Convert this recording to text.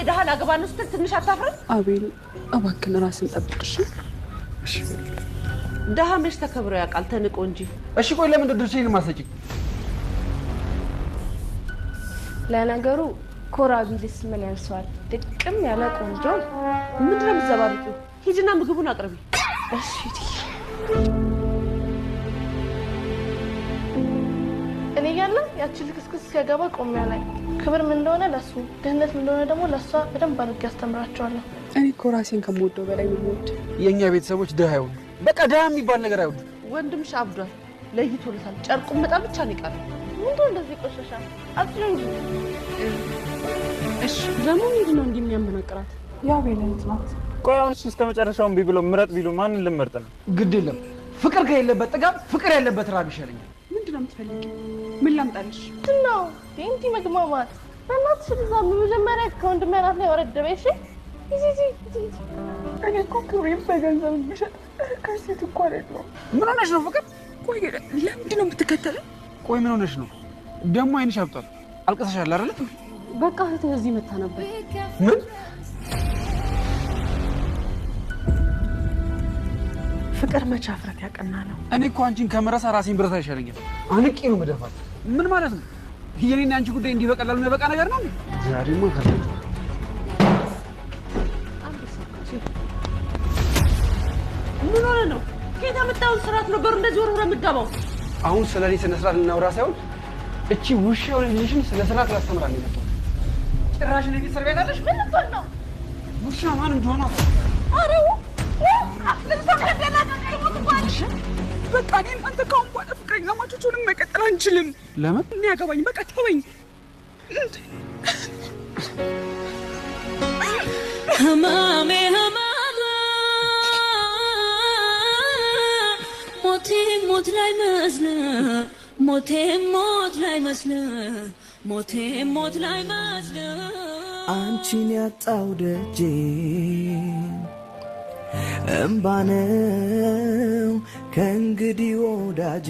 ሄደሃል አገባን ውስጥ ትንሽ አታፍርም? አቤል እባክህን ራስን ጠብቅሽ። እሺ ደሃ መች ተከብሮ ያውቃል ተንቆ እንጂ። እሺ ቆይ ለምን ድርሻዬን ማሰጪኝ? ለነገሩ ኮራ ቢልስ ምን ያንሰዋል? ድቅም ያለ ቆንጆ ምንድነው የምትዘባርቂው? ሂጂና ምግቡን አቅርቢ። እሺ እኔ ያለ ያቺ ልክስክስ ሲያገባ ቆሚያ ላይ ክብር ምን እንደሆነ ለሱ ድህነት ምን እንደሆነ ደግሞ ለሷ በደንብ አድርጌ አስተምራቸዋለሁ። እኔ እኮ ራሴን ከምወደው በላይ ነው የምወድ። የኛ ቤተሰቦች ደሃ አይሆኑ። በቃ ደሃ የሚባል ነገር አይወዱ። ወንድምሽ አብዷል፣ ለይቶለታል። ጨርቁን መጣ ብቻ ነው የቀረው። ምንድነው እንደዚህ ቆሻሻ? አጥለኝ። እሺ ደግሞ ምንድነው እንደሚያመናቅራት? የአቤል እህት ናት። ቆይ አሁን እስከ መጨረሻውን ቢብሎ ምረጥ ቢሉ ማንን ልመርጥ ነው? ግድ የለም ፍቅር ከሌለበት ጥጋብ ፍቅር ያለበት ራብ ይሻለኛል። ምንድነው የምትፈልጊው? ምን ላምጣልሽ? ምንድነው ዴንቲ መግማማት? በእናትሽ ልዛ መጀመሪያ ከወንድሜ አናት ላይ ወረድ በይ። እሺ እኔ እኮ ክብሬን በገንዘብ የሚሸጥ ከሴት እኮ አይደለሁም። ምን ሆነሽ ነው ፍቅር? ቆይ ለምንድነው የምትከተለው? ቆይ ምን ሆነሽ ነው ደግሞ? አይንሽ አብጧል። አልቀሰሻል አይደል? በቃ እህትህ እዚህ መታ ነበር። ምን ፍቅር መቼ አፍረት ያቀና ነው። እኔ እኮ አንቺን ከመረሳ ራሴን ብረሳ ይሻለኛል። አንቄ ነው መደፋት። ምን ማለት ነው? የኔና አንቺ ጉዳይ እንዲህ በቀላሉ የሚበቃ ነገር ነው? ዛሬማ ከፈለ ምን ሆነ ነው? ከየት አመጣውን ስራት ነው በሩ እንደዚህ ወርወራ የምትገባው? አሁን ስለኔ ስነ ስርዓት ልናወራ ሳይሆን እቺ ውሻ ልጅሽን ስለ ስርዓት ላስተምራል ነው የመጣው። ጭራሽ ነው ቢሰርቤታለሽ። ምን ልትሆን ነው? ውሻ ማን እንደሆነ አሬው በቃ እኔም አንተ ካሁን በኋላ ፍቅረኛ ማቾቹንም መቀጠል አንችልም። ለምን? እኔ ያገባኝ በቃ ተወኝ። ህማሜ ሞቴ ሞት ላይ መስለ ሞቴ ሞት ላይ መስለ ሞቴ ሞት ላይ መስለ አንቺን ያጣው ደጄ እምባ ነው ከእንግዲህ ወዳጄ